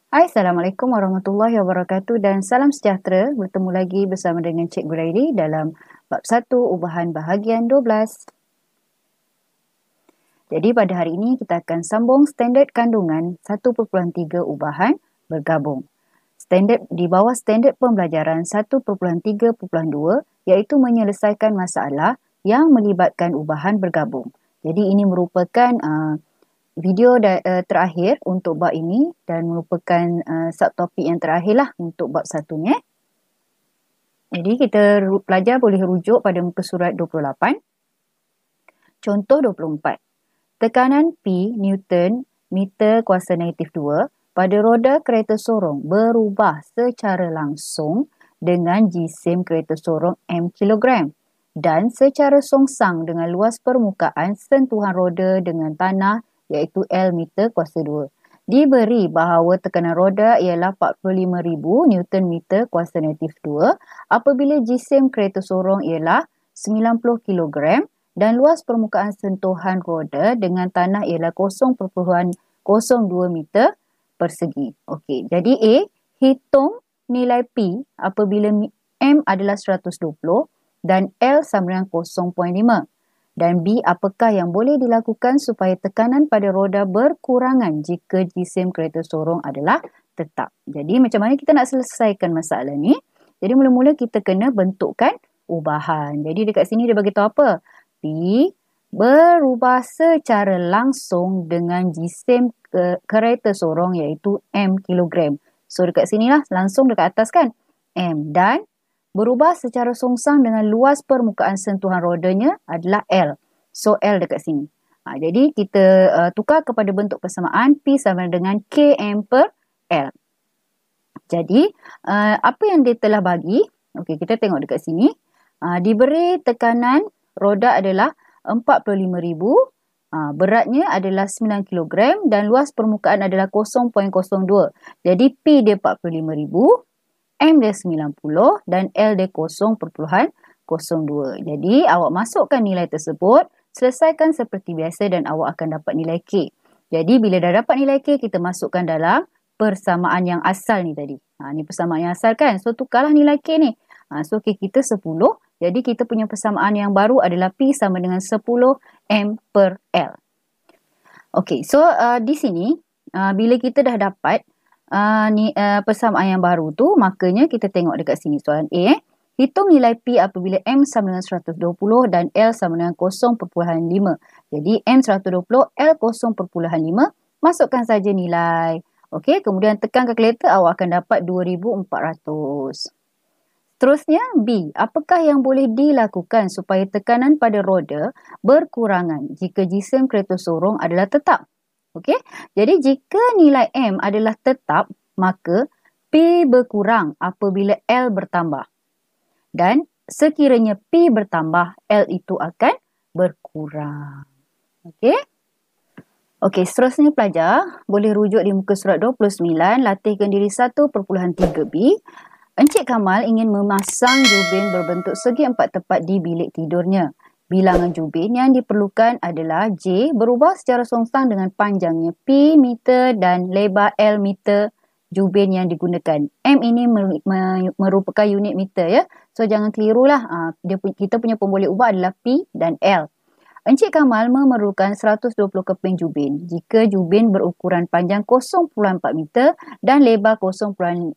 Hai, Assalamualaikum warahmatullahi wabarakatuh dan salam sejahtera. Bertemu lagi bersama dengan Cikgu Rairi dalam bab 1 ubahan bahagian 12. Jadi pada hari ini kita akan sambung standard kandungan 1.3 ubahan bergabung. Standard di bawah standard pembelajaran 1.3.2 iaitu menyelesaikan masalah yang melibatkan ubahan bergabung. Jadi ini merupakan video terakhir untuk bab ini dan merupakan subtopik yang terakhir lah untuk bab 1 ni. Jadi kita pelajar boleh rujuk pada muka surat 28. Contoh 24. Tekanan P Newton meter kuasa negatif 2 pada roda kereta sorong berubah secara langsung dengan jisim kereta sorong M kilogram dan secara songsang dengan luas permukaan sentuhan roda dengan tanah iaitu L meter kuasa 2. Diberi bahawa tekanan roda ialah 45,000 Newton meter kuasa negatif 2 apabila jisim kereta sorong ialah 90 kilogram dan luas permukaan sentuhan roda dengan tanah ialah 0.02 meter persegi. Okey, jadi A, hitung nilai P apabila M adalah 120 dan L sama dengan 0.5. Dan B, apakah yang boleh dilakukan supaya tekanan pada roda berkurangan jika jisim kereta sorong adalah tetap. Jadi macam mana kita nak selesaikan masalah ni? Jadi mula-mula kita kena bentukkan ubahan. Jadi dekat sini dia bagi tahu apa? P berubah secara langsung dengan jisim kereta sorong iaitu M kilogram. So dekat sinilah langsung dekat atas kan? M dan berubah secara songsang dengan luas permukaan sentuhan rodanya adalah L. So L dekat sini. Jadi kita tukar kepada bentuk persamaan P sama dengan km per L. Jadi apa yang dia telah bagi? Okey, kita tengok dekat sini. Diberi tekanan roda adalah 45,000, beratnya adalah 9 kilogram dan luas permukaan adalah 0.02. Jadi P dia 45,000, M dia 90 dan L dia 0.02. Jadi awak masukkan nilai tersebut, selesaikan seperti biasa dan awak akan dapat nilai K. Jadi bila dah dapat nilai K, kita masukkan dalam persamaan yang asal ni tadi. Ni persamaan yang asal kan? So tukarlah nilai K ni. So K kita 10. Jadi kita punya persamaan yang baru adalah P sama dengan 10 M per L. Okey, so di sini bila kita dah dapat persamaan yang baru tu, makanya kita tengok dekat sini soalan A. Hitung nilai P apabila M sama dengan 120 dan L sama dengan 0.5. Jadi M 120, L 0.5. Masukkan saja nilai. Okey, kemudian tekan kalkulator, awak akan dapat 2,400. Seterusnya B. Apakah yang boleh dilakukan supaya tekanan pada roda berkurangan jika jisim kereta sorong adalah tetap? Okey. Jadi jika nilai M adalah tetap, maka P berkurang apabila L bertambah. Dan sekiranya P bertambah, L itu akan berkurang. Okey. Okey, seterusnya pelajar boleh rujuk di muka surat 29, latihkan diri 1.3b. Encik Kamal ingin memasang jubin berbentuk segi empat tepat di bilik tidurnya. Bilangan jubin yang diperlukan adalah J berubah secara songsang dengan panjangnya P meter dan lebar L meter jubin yang digunakan. M ini merupakan unit meter ya. So jangan kelirulah. Kita punya pemboleh ubah adalah P dan L. Encik Kamal memerlukan 120 keping jubin jika jubin berukuran panjang 0.4 meter dan lebar 0.5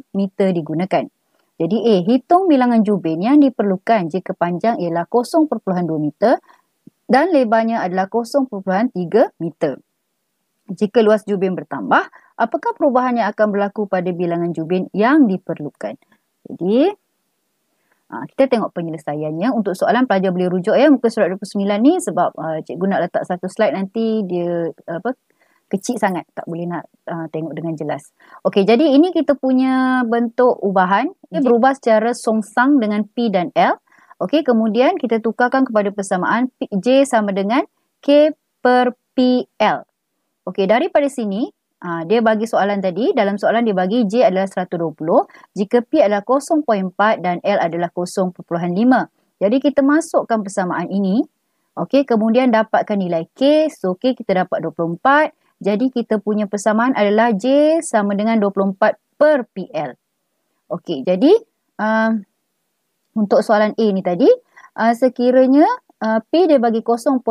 meter digunakan. Jadi A, hitung bilangan jubin yang diperlukan jika panjang ialah 0.2 meter dan lebarnya adalah 0.3 meter. Jika luas jubin bertambah, apakah perubahan yang akan berlaku pada bilangan jubin yang diperlukan? Jadi kita tengok penyelesaiannya. Untuk soalan pelajar boleh rujuk ya muka surat 29 ni sebab cikgu nak letak satu slide nanti dia kecil sangat, tak boleh nak tengok dengan jelas. Okey, jadi ini kita punya bentuk ubahan. Dia berubah secara songsang dengan P dan L. Okey, kemudian kita tukarkan kepada persamaan J sama dengan K per PL. Okey, daripada sini dia bagi soalan tadi, dalam soalan dia bagi J adalah 120, jika P adalah 0.4 dan L adalah 0.5. Jadi kita masukkan persamaan ini, okey, kemudian dapatkan nilai K, so K kita dapat 24 Jadi kita punya persamaan adalah J sama dengan 24 per PL. Okey, jadi untuk soalan A ni tadi, sekiranya P dia bagi 0.2,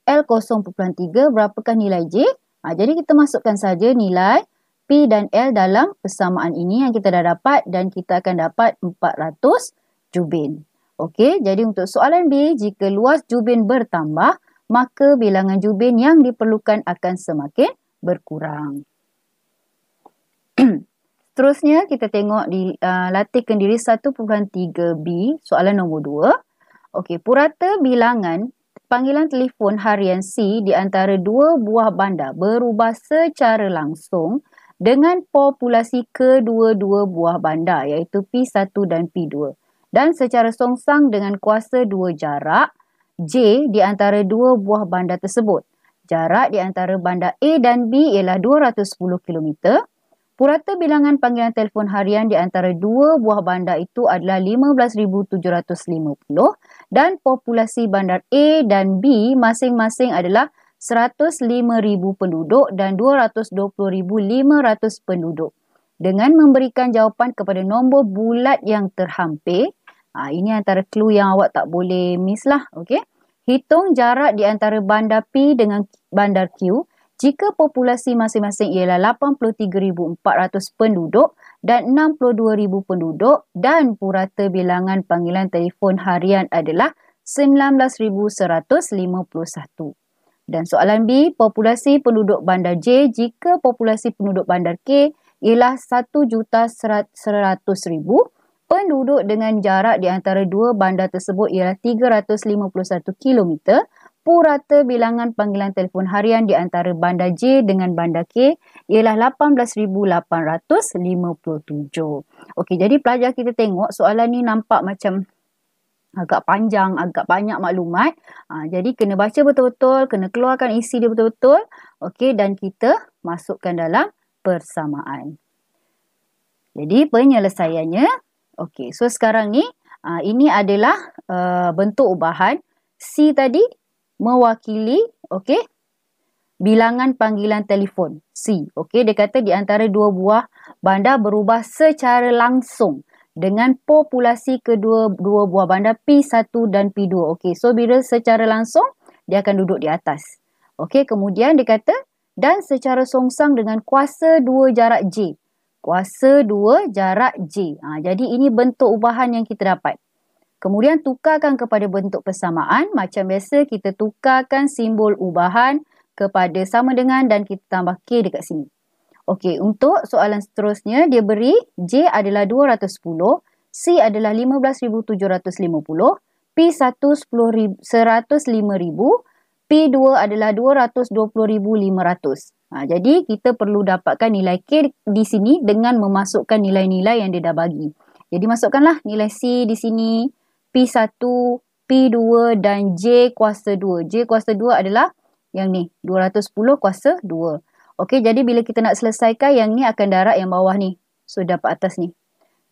L 0.3, berapakah nilai J? Jadi kita masukkan saja nilai P dan L dalam persamaan ini yang kita dah dapat dan kita akan dapat 400 jubin. Okey, jadi untuk soalan B, jika luas jubin bertambah, maka bilangan jubin yang diperlukan akan semakin berkurang. Seterusnya, kita tengok di latih kendiri 1.3b, soalan nombor 2. Okey, purata bilangan panggilan telefon harian C di antara dua buah bandar berubah secara langsung dengan populasi kedua-dua buah bandar, iaitu P1 dan P2. Dan secara songsang dengan kuasa dua jarak J di antara dua buah bandar tersebut. Jarak di antara bandar A dan B ialah 210 km. Purata bilangan panggilan telefon harian di antara dua buah bandar itu adalah 15,750 dan populasi bandar A dan B masing-masing adalah 105,000 penduduk dan 220,500 penduduk. Dengan memberikan jawapan kepada nombor bulat yang terhampir, ini antara clue yang awak tak boleh miss lah. Okay? Hitung jarak di antara bandar P dengan bandar Q jika populasi masing-masing ialah 83,400 penduduk dan 62,000 penduduk dan purata bilangan panggilan telefon harian adalah 19,151. Dan soalan B, populasi penduduk bandar J jika populasi penduduk bandar K ialah 1,100,000. Penduduk dengan jarak di antara dua bandar tersebut ialah 351 km. Purata bilangan panggilan telefon harian di antara bandar J dengan bandar K ialah 18,857. Okey, jadi pelajar kita tengok soalan ni nampak macam agak panjang, agak banyak maklumat. Jadi kena baca betul-betul, kena keluarkan isi dia betul-betul. Okey, dan kita masukkan dalam persamaan. Jadi penyelesaiannya, okey, so sekarang ni ini adalah bentuk ubahan. C tadi mewakili, okey, bilangan panggilan telefon C. Okey, dia kata di antara dua buah bandar berubah secara langsung dengan populasi kedua buah bandar P1 dan P2. Okey, so bila secara langsung dia akan duduk di atas. Okey, kemudian dia kata dan secara songsang dengan kuasa dua jarak J. Kuasa dua jarak J. Jadi ini bentuk ubahan yang kita dapat. Kemudian tukarkan kepada bentuk persamaan. Macam biasa kita tukarkan simbol ubahan kepada sama dengan dan kita tambah K dekat sini. Okey, untuk soalan seterusnya dia beri J adalah 210, C adalah 15,750, P1 105,000, P2 adalah 220,500. Jadi kita perlu dapatkan nilai K di sini dengan memasukkan nilai-nilai yang dia dah bagi. Jadi masukkanlah nilai C di sini, P1, P2 dan J kuasa 2. J kuasa 2 adalah yang ni, 210 kuasa 2. Okey, jadi bila kita nak selesaikan, yang ni akan darab yang bawah ni. So, dapat atas ni.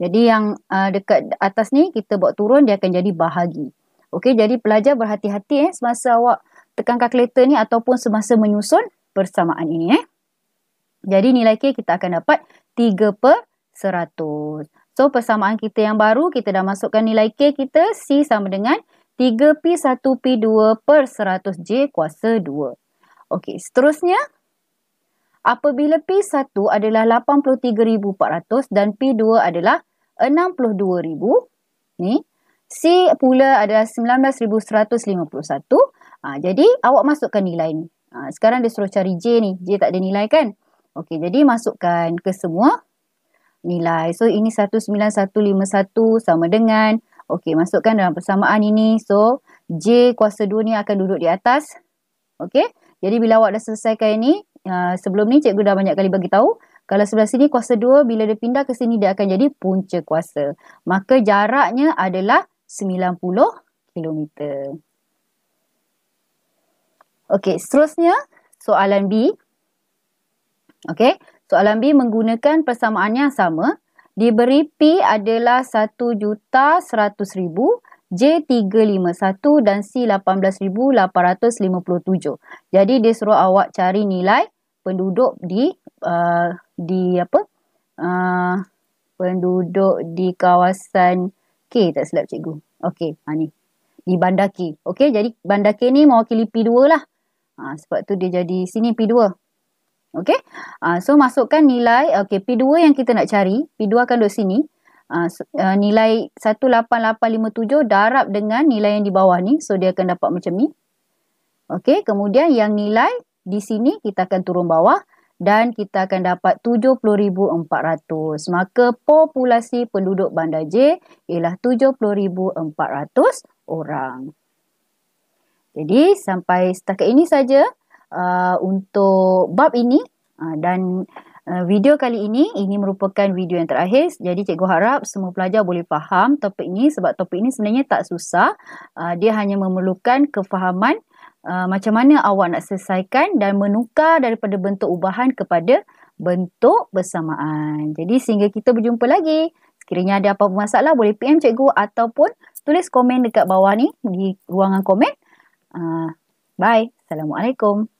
Jadi yang dekat atas ni, kita buat turun, dia akan jadi bahagi. Okey, jadi pelajar berhati-hati semasa awak tekan kalkulator ni ataupun semasa menyusun persamaan ini. Jadi nilai K kita akan dapat 3/100. So, persamaan kita yang baru, kita dah masukkan nilai K kita, C sama dengan 3P1P2 per 100J kuasa 2. Okey, seterusnya, apabila P1 adalah 83,400 dan P2 adalah 62,000, ni, C pula adalah 19,151. Jadi, awak masukkan nilai ni. Sekarang dia suruh cari J ni. J tak ada nilai kan? Okey, jadi masukkan ke semua nilai. So, ini 19,151 sama dengan, okey, masukkan dalam persamaan ini. So, J kuasa 2 ni akan duduk di atas. Okey, jadi bila awak dah selesaikan ini, sebelum ni cikgu dah banyak kali bagi tahu, kalau sebelah sini kuasa 2, bila dia pindah ke sini, dia akan jadi punca kuasa. Maka jaraknya adalah 90 km. Okey, seterusnya, soalan B. Okey, soalan B menggunakan persamaan yang sama. Diberi P adalah 1,100,000 J351 dan C18,857. Jadi dia suruh awak cari nilai penduduk penduduk di kawasan K, tak silap cikgu. Okey, ni. Di bandar K. Okey, jadi bandar K ni mewakili P2 lah. Sebab tu dia jadi sini P2. Okey. So masukkan nilai P2 yang kita nak cari. P2 akan duduk sini. Nilai 18857 darab dengan nilai yang di bawah ni. So dia akan dapat macam ni. Okey, kemudian yang nilai di sini kita akan turun bawah dan kita akan dapat 70,400. Maka populasi penduduk bandar J ialah 70,400 orang. Jadi sampai setakat ini saja untuk bab ini, dan video kali ini merupakan video yang terakhir. Jadi cikgu harap semua pelajar boleh faham topik ini, sebab topik ini sebenarnya tak susah. Dia hanya memerlukan kefahaman macam mana awak nak selesaikan dan menukar daripada bentuk ubahan kepada bentuk bersamaan. Jadi sehingga kita berjumpa lagi. Sekiranya ada apa-apa masalah boleh PM cikgu ataupun tulis komen dekat bawah ni di ruangan komen. Bye. Assalamualaikum.